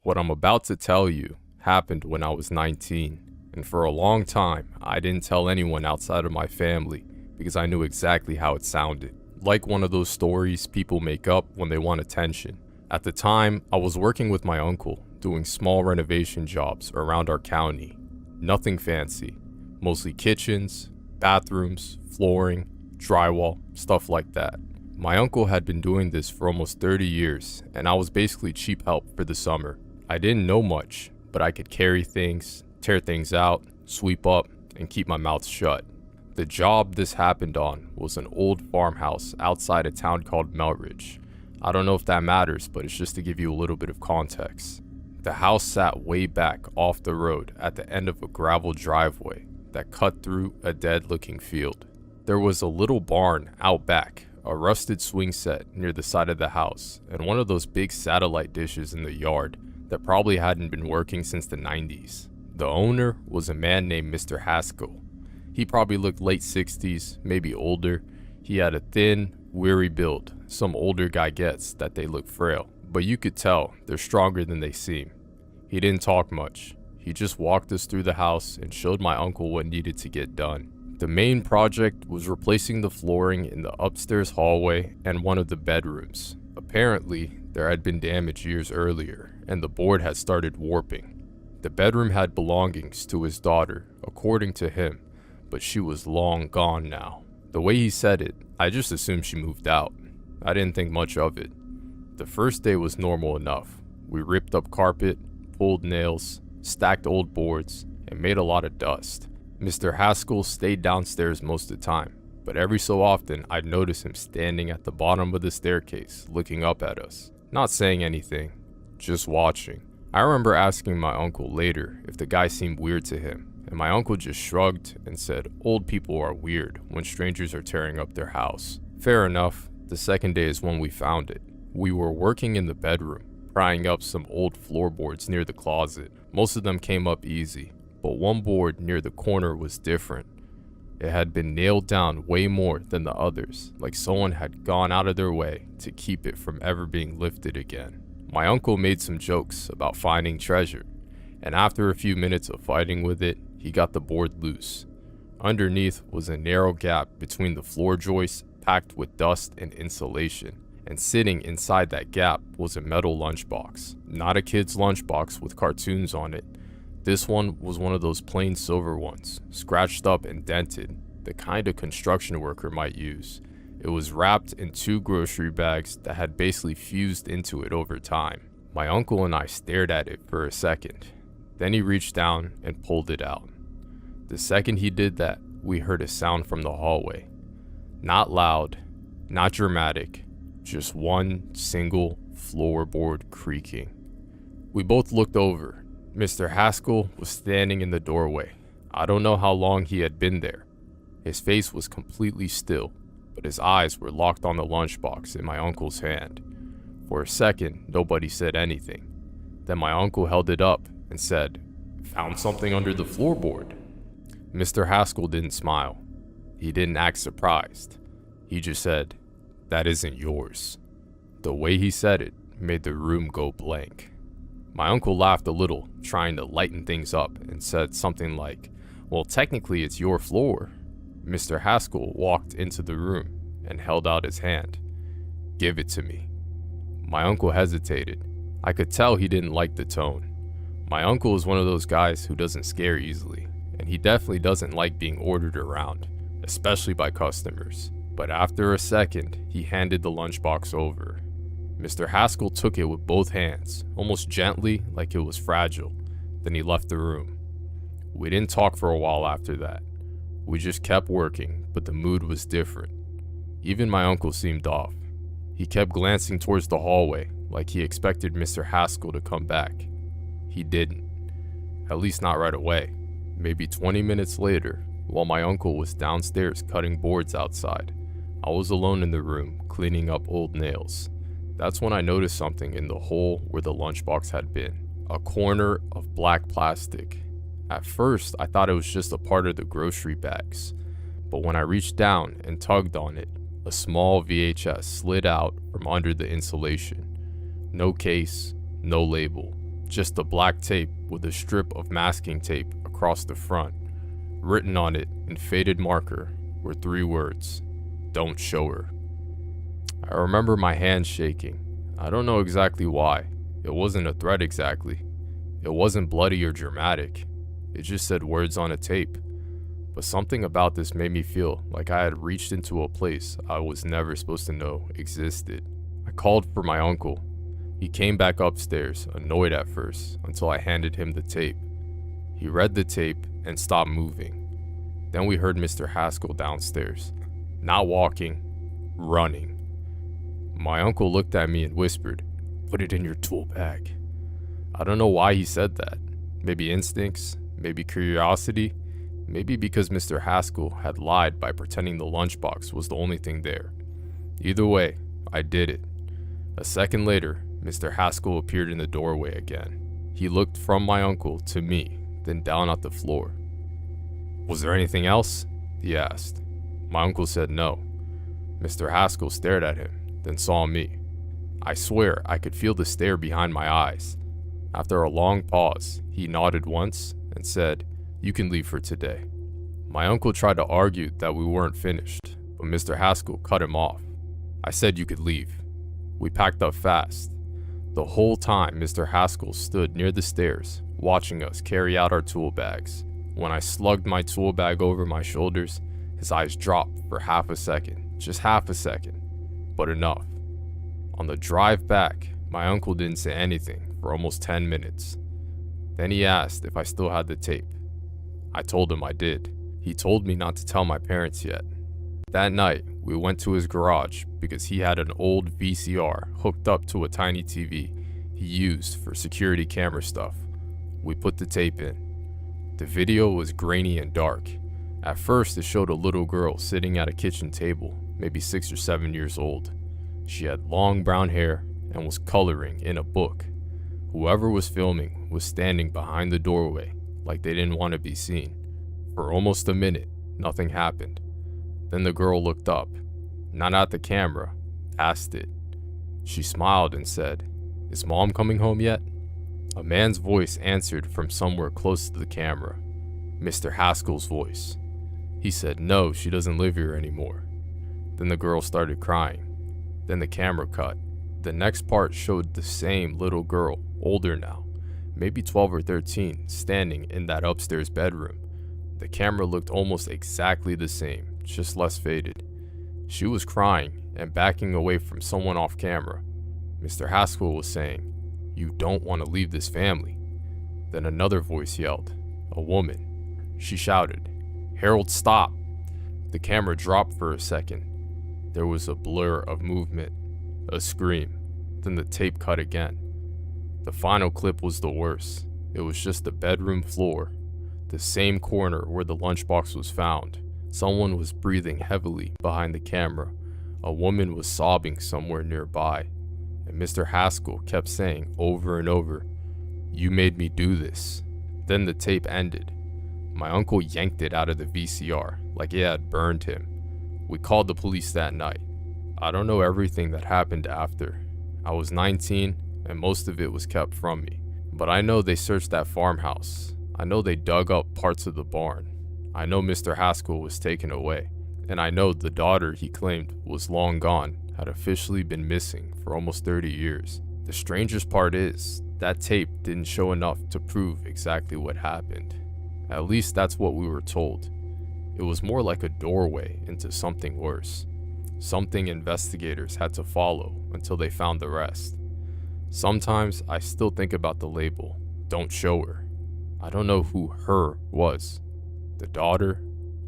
What I'm about to tell you happened when I was 19, and for a long time, I didn't tell anyone outside of my family because I knew exactly how it sounded. Like one of those stories people make up when they want attention. At the time, I was working with my uncle, doing small renovation jobs around our county. Nothing fancy, mostly kitchens, bathrooms, flooring, drywall, stuff like that. My uncle had been doing this for almost 30 years, and I was basically cheap help for the summer. I didn't know much, but I could carry things, tear things out, sweep up, and keep my mouth shut. The job this happened on was an old farmhouse outside a town called Melridge. I don't know if that matters, but it's just to give you a little bit of context. The house sat way back off the road at the end of a gravel driveway that cut through a dead-looking field. There was a little barn out back, a rusted swing set near the side of the house, and one of those big satellite dishes in the yard that probably hadn't been working since the 90s. The owner was a man named Mr. Haskell. He probably looked late 60s, maybe older. He had a thin, weary build. Some older guy gets that they look frail, but you could tell they're stronger than they seem. He didn't talk much. He just walked us through the house and showed my uncle what needed to get done. The main project was replacing the flooring in the upstairs hallway and one of the bedrooms. Apparently, there had been damage years earlier, and the board had started warping. The bedroom had belongings to his daughter, according to him, but she was long gone now. The way he said it, I just assumed she moved out. I didn't think much of it. The first day was normal enough. We ripped up carpet, pulled nails, stacked old boards, and made a lot of dust. Mr. Haskell stayed downstairs most of the time, but every so often I'd notice him standing at the bottom of the staircase looking up at us, not saying anything, just watching. I remember asking my uncle later if the guy seemed weird to him, and my uncle just shrugged and said old people are weird when strangers are tearing up their house. Fair enough. The second day is when we found it. We were working in the bedroom, prying up some old floorboards near the closet. Most of them came up easy, but one board near the corner was different. It had been nailed down way more than the others, like someone had gone out of their way to keep it from ever being lifted again. My uncle made some jokes about finding treasure, and after a few minutes of fighting with it, he got the board loose. Underneath was a narrow gap between the floor joists packed with dust and insulation, and sitting inside that gap was a metal lunchbox. Not a kid's lunchbox with cartoons on it. This one was one of those plain silver ones, scratched up and dented, the kind a construction worker might use. It was wrapped in 2 grocery bags that had basically fused into it over time. My uncle and I stared at it for a second. Then he reached down and pulled it out. The second he did that, we heard a sound from the hallway. Not loud, not dramatic, just one single floorboard creaking. We both looked over. Mr. Haskell was standing in the doorway. I don't know how long he had been there. His face was completely still, but his eyes were locked on the lunchbox in my uncle's hand. For a second, nobody said anything. Then my uncle held it up and said, "Found something under the floorboard." Mr. Haskell didn't smile. He didn't act surprised. He just said, "That isn't yours." The way he said it made the room go blank. My uncle laughed a little, trying to lighten things up, and said something like, "Well, technically it's your floor." Mr. Haskell walked into the room and held out his hand. "Give it to me." My uncle hesitated. I could tell he didn't like the tone. My uncle is one of those guys who doesn't scare easily, and he definitely doesn't like being ordered around, especially by customers. But after a second, he handed the lunchbox over. Mr. Haskell took it with both hands, almost gently, like it was fragile. Then he left the room. We didn't talk for a while after that. We just kept working, but the mood was different. Even my uncle seemed off. He kept glancing towards the hallway, like he expected Mr. Haskell to come back. He didn't. At least not right away. Maybe 20 minutes later, while my uncle was downstairs cutting boards outside, I was alone in the room, cleaning up old nails. That's when I noticed something in the hole where the lunchbox had been. A corner of black plastic. At first, I thought it was just a part of the grocery bags. But when I reached down and tugged on it, a small VHS slid out from under the insulation. No case, no label, just a black tape with a strip of masking tape across the front. Written on it in faded marker were 3 words: "Don't show her." I remember my hands shaking. I don't know exactly why. It wasn't a threat exactly. It wasn't bloody or dramatic. It just said words on a tape. But something about this made me feel like I had reached into a place I was never supposed to know existed. I called for my uncle. He came back upstairs, annoyed at first, until I handed him the tape. He read the tape and stopped moving. Then we heard Mr. Haskell downstairs, not walking, running. My uncle looked at me and whispered, "Put it in your tool bag." I don't know why he said that. Maybe instincts, maybe curiosity, maybe because Mr. Haskell had lied by pretending the lunchbox was the only thing there. Either way, I did it. A second later, Mr. Haskell appeared in the doorway again. He looked from my uncle to me, then down at the floor. "Was there anything else?" he asked. My uncle said no. Mr. Haskell stared at him, then saw me. I swear I could feel the stare behind my eyes. After a long pause, he nodded once and said, "You can leave for today." My uncle tried to argue that we weren't finished, but Mr. Haskell cut him off. I said you could leave. We packed up fast. The whole time, Mr. Haskell stood near the stairs, watching us carry out our tool bags. When I slugged my tool bag over my shoulders, his eyes dropped for half a second, just half a second, but enough. On the drive back, my uncle didn't say anything for almost 10 minutes. Then he asked if I still had the tape. I told him I did. He told me not to tell my parents yet. That night, we went to his garage because he had an old VCR hooked up to a tiny TV he used for security camera stuff. We put the tape in. The video was grainy and dark. At first, it showed a little girl sitting at a kitchen table, maybe 6 or 7 years old. She had long brown hair and was coloring in a book. Whoever was filming was standing behind the doorway like they didn't want to be seen. For almost a minute, nothing happened. Then the girl looked up, not at the camera, past it. She smiled and said, "Is Mom coming home yet?" A man's voice answered from somewhere close to the camera. Mr. Haskell's voice. He said, "No, she doesn't live here anymore." Then the girl started crying. Then the camera cut. The next part showed the same little girl, older now, maybe 12 or 13, standing in that upstairs bedroom. The camera looked almost exactly the same, just less faded. She was crying and backing away from someone off camera. Mr. Haskell was saying, "You don't want to leave this family." Then another voice yelled, a woman. She shouted, "Harold, stop!" The camera dropped for a second. There was a blur of movement, a scream, then the tape cut again. The final clip was the worst. It was just the bedroom floor, the same corner where the lunchbox was found. Someone was breathing heavily behind the camera. A woman was sobbing somewhere nearby. And Mr. Haskell kept saying over and over, "You made me do this." Then the tape ended. My uncle yanked it out of the VCR like it had burned him. We called the police that night. I don't know everything that happened after. I was 19 and most of it was kept from me. But I know they searched that farmhouse. I know they dug up parts of the barn. I know Mr. Haskell was taken away. And I know the daughter he claimed was long gone had officially been missing for almost 30 years. The strangest part is, that tape didn't show enough to prove exactly what happened. At least that's what we were told. It was more like a doorway into something worse. Something investigators had to follow until they found the rest. Sometimes I still think about the label, "Don't show her." I don't know who her was. The daughter,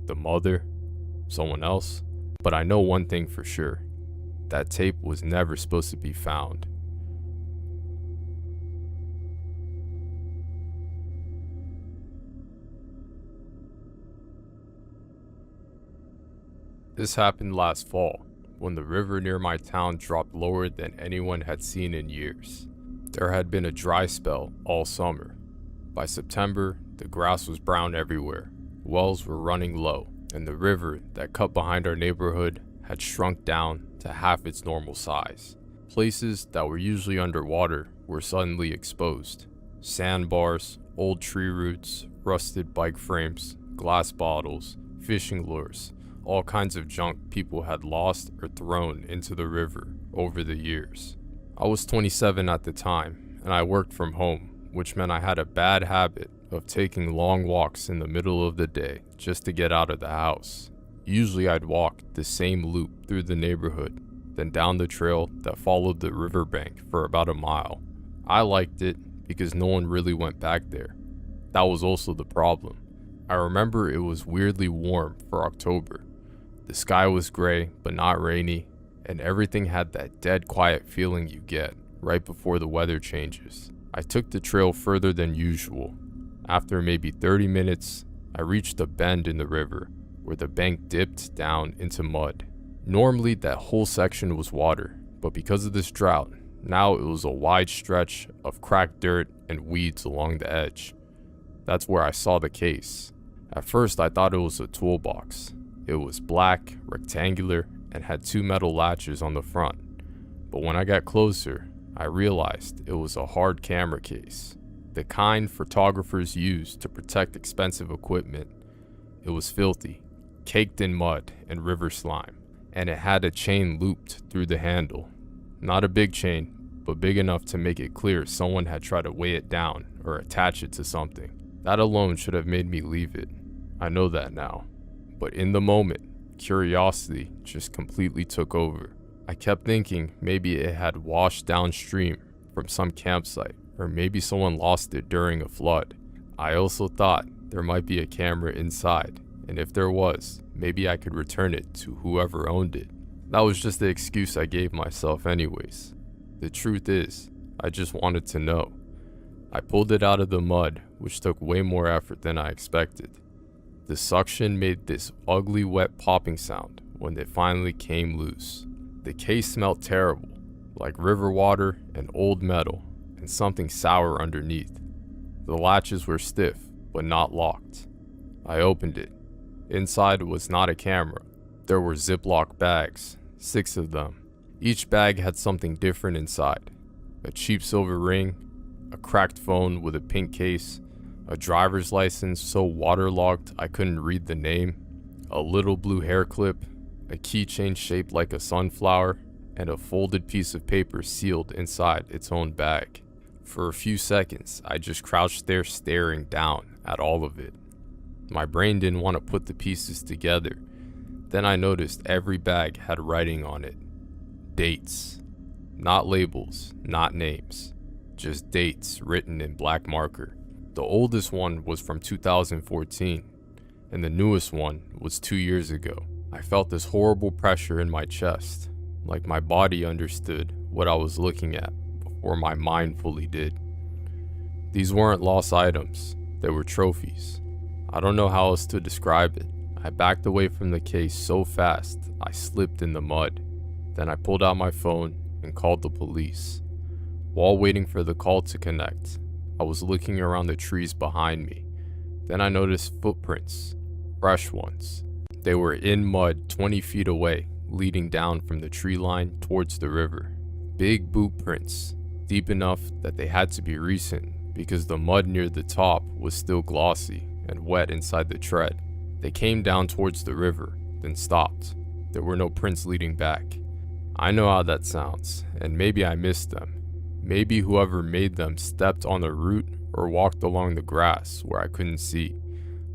the mother, someone else. But I know one thing for sure. That tape was never supposed to be found. This happened last fall, when the river near my town dropped lower than anyone had seen in years. There had been a dry spell all summer. By September, the grass was brown everywhere, wells were running low, and the river that cut behind our neighborhood had shrunk down to half its normal size. Places that were usually underwater were suddenly exposed. Sandbars, old tree roots, rusted bike frames, glass bottles, fishing lures, all kinds of junk people had lost or thrown into the river over the years. I was 27 at the time, and I worked from home, which meant I had a bad habit of taking long walks in the middle of the day just to get out of the house. Usually I'd walk the same loop through the neighborhood, then down the trail that followed the riverbank for about a mile. I liked it because no one really went back there. That was also the problem. I remember it was weirdly warm for October. The sky was gray but not rainy, and everything had that dead quiet feeling you get right before the weather changes. I took the trail further than usual. After maybe 30 minutes, I reached a bend in the river where the bank dipped down into mud. Normally that whole section was water, but because of this drought, now it was a wide stretch of cracked dirt and weeds along the edge. That's where I saw the case. At first I thought it was a toolbox. It was black, rectangular, and had 2 metal latches on the front. But when I got closer, I realized it was a hard camera case, the kind photographers use to protect expensive equipment. It was filthy, caked in mud and river slime, and it had a chain looped through the handle. Not a big chain, but big enough to make it clear someone had tried to weigh it down or attach it to something. That alone should have made me leave it. I know that now. But in the moment, curiosity just completely took over. I kept thinking maybe it had washed downstream from some campsite, or maybe someone lost it during a flood. I also thought there might be a camera inside, and if there was, maybe I could return it to whoever owned it. That was just the excuse I gave myself anyways. The truth is, I just wanted to know. I pulled it out of the mud, which took way more effort than I expected. The suction made this ugly wet popping sound when it finally came loose. The case smelled terrible, like river water and old metal, and something sour underneath. The latches were stiff, but not locked. I opened it. Inside was not a camera. There were Ziploc bags, 6 of them. Each bag had something different inside. A cheap silver ring, a cracked phone with a pink case, a driver's license so waterlogged I couldn't read the name, a little blue hair clip, a keychain shaped like a sunflower, and a folded piece of paper sealed inside its own bag. For a few seconds, I just crouched there staring down at all of it. My brain didn't want to put the pieces together. Then I noticed every bag had writing on it. Dates. Not labels, not names. Just dates written in black marker. The oldest one was from 2014, and the newest one was 2 years ago. I felt this horrible pressure in my chest, like my body understood what I was looking at before my mind fully did. These weren't lost items, they were trophies. I don't know how else to describe it. I backed away from the case so fast I slipped in the mud. Then I pulled out my phone and called the police. While waiting for the call to connect, I was looking around the trees behind me. Then I noticed footprints, fresh ones. They were in mud 20 feet away, leading down from the tree line towards the river. Big boot prints, deep enough that they had to be recent because the mud near the top was still glossy and wet inside the tread. They came down towards the river, then stopped. There were no prints leading back. I know how that sounds, and maybe I missed them. Maybe whoever made them stepped on the root or walked along the grass where I couldn't see.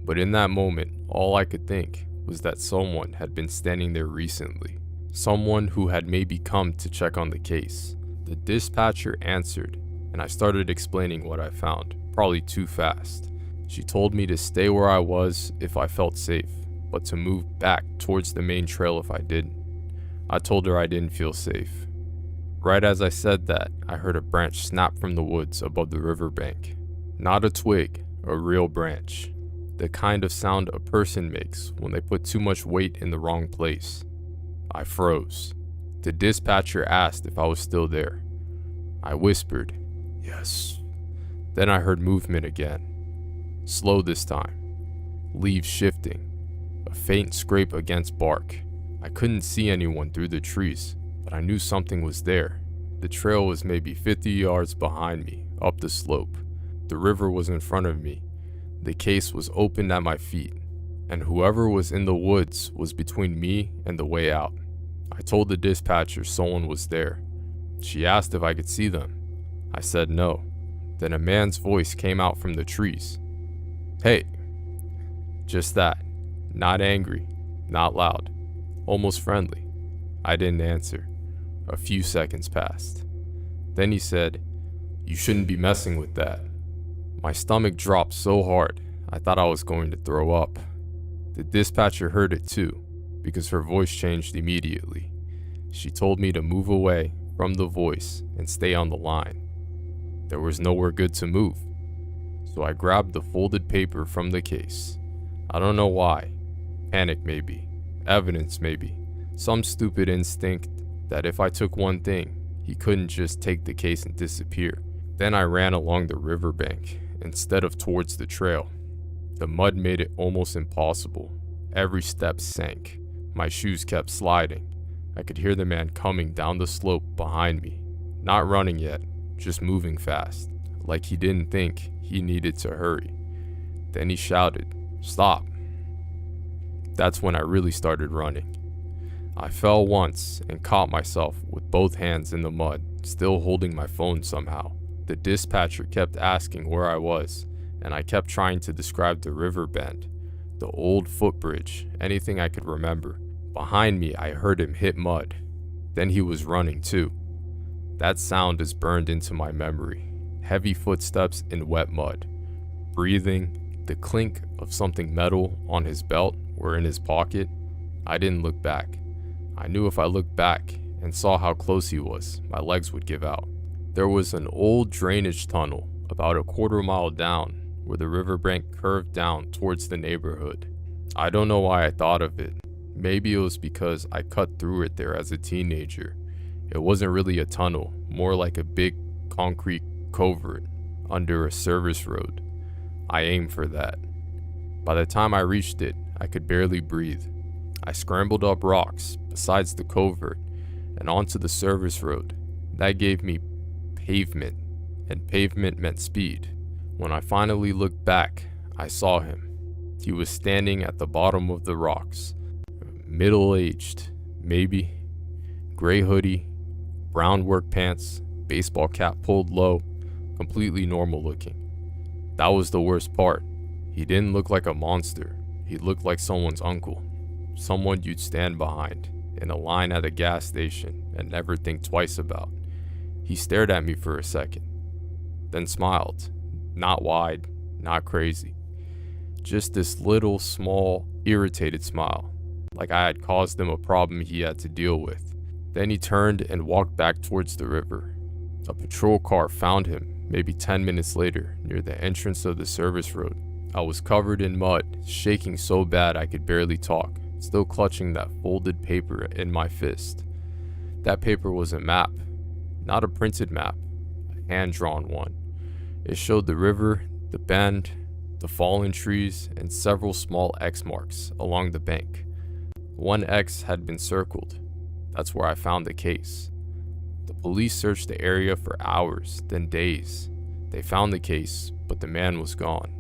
But in that moment, all I could think was that someone had been standing there recently. Someone who had maybe come to check on the case. The dispatcher answered, and I started explaining what I found, probably too fast. She told me to stay where I was if I felt safe, but to move back towards the main trail if I didn't. I told her I didn't feel safe. Right as I said that, I heard a branch snap from the woods above the riverbank. Not a twig, a real branch. The kind of sound a person makes when they put too much weight in the wrong place. I froze. The dispatcher asked if I was still there. I whispered, "Yes." Then I heard movement again. Slow this time. Leaves shifting. A faint scrape against bark. I couldn't see anyone through the trees, but I knew something was there. The trail was maybe 50 yards behind me, up the slope. The river was in front of me. The case was open at my feet, and whoever was in the woods was between me and the way out. I told the dispatcher someone was there. She asked if I could see them. I said no. Then a man's voice came out from the trees. "Hey." Just that. Not angry, not loud, almost friendly. I didn't answer. A few seconds passed. Then he said, "You shouldn't be messing with that." My stomach dropped so hard, I thought I was going to throw up. The dispatcher heard it too, because her voice changed immediately. She told me to move away from the voice and stay on the line. There was nowhere good to move, so I grabbed the folded paper from the case. I don't know why. Panic maybe, evidence maybe, some stupid instinct that if I took one thing, he couldn't just take the case and disappear. Then I ran along the riverbank instead of towards the trail. The mud made it almost impossible. Every step sank. My shoes kept sliding. I could hear the man coming down the slope behind me. Not running yet, just moving fast, like he didn't think he needed to hurry. Then he shouted, "Stop." That's when I really started running. I fell once and caught myself with both hands in the mud, still holding my phone somehow. The dispatcher kept asking where I was, and I kept trying to describe the river bend, the old footbridge, anything I could remember. Behind me, I heard him hit mud. Then he was running too. That sound is burned into my memory. Heavy footsteps in wet mud. Breathing, the clink of something metal on his belt or in his pocket. I didn't look back. I knew if I looked back and saw how close he was, my legs would give out. There was an old drainage tunnel about a quarter-mile down where the riverbank curved down towards the neighborhood. I don't know why I thought of it. Maybe it was because I cut through it there as a teenager. It wasn't really a tunnel, more like a big concrete covert under a service road. I aimed for that. By the time I reached it, I could barely breathe. I scrambled up rocks besides the covert and onto the service road. That gave me pavement, and pavement meant speed. When I finally looked back, I saw him. He was standing at the bottom of the rocks. Middle-aged, maybe. Gray hoodie, brown work pants, baseball cap pulled low, completely normal looking. That was the worst part. He didn't look like a monster. He looked like someone's uncle. Someone you'd stand behind in a line at a gas station and never think twice about. He stared at me for a second, then smiled. Not wide, not crazy. Just this little, small, irritated smile, like I had caused him a problem he had to deal with. Then he turned and walked back towards the river. A patrol car found him maybe 10 minutes later near the entrance of the service road. I was covered in mud, shaking so bad I could barely talk, still clutching that folded paper in my fist. That paper was a map, not a printed map, a hand-drawn one. It showed the river, the bend, the fallen trees, and several small X marks along the bank. One X had been circled. That's where I found the case. The police searched the area for hours, then days. They found the case, but the man was gone.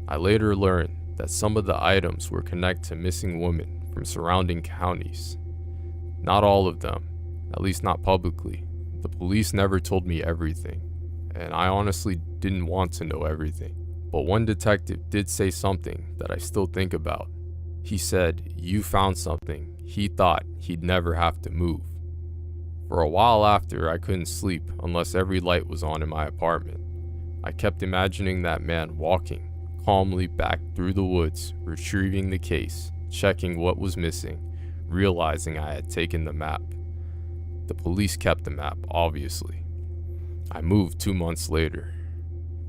I later learned that some of the items were connected to missing women from surrounding counties. Not all of them, at least not publicly. The police never told me everything, and I honestly didn't want to know everything. But one detective did say something that I still think about. He said, "You found something he thought he'd never have to move." For a while after, I couldn't sleep unless every light was on in my apartment. I kept imagining that man walking calmly back through the woods, retrieving the case, checking what was missing, realizing I had taken the map. The police kept the map, obviously. I moved 2 months later.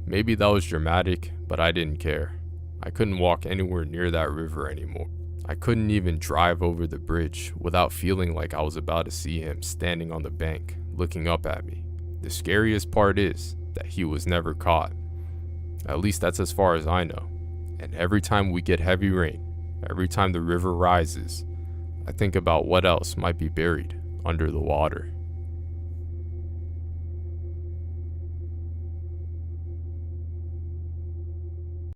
Maybe that was dramatic, but I didn't care. I couldn't walk anywhere near that river anymore. I couldn't even drive over the bridge without feeling like I was about to see him standing on the bank, looking up at me. The scariest part is that he was never caught. At least that's as far as I know. And every time we get heavy rain, every time the river rises, I think about what else might be buried under the water.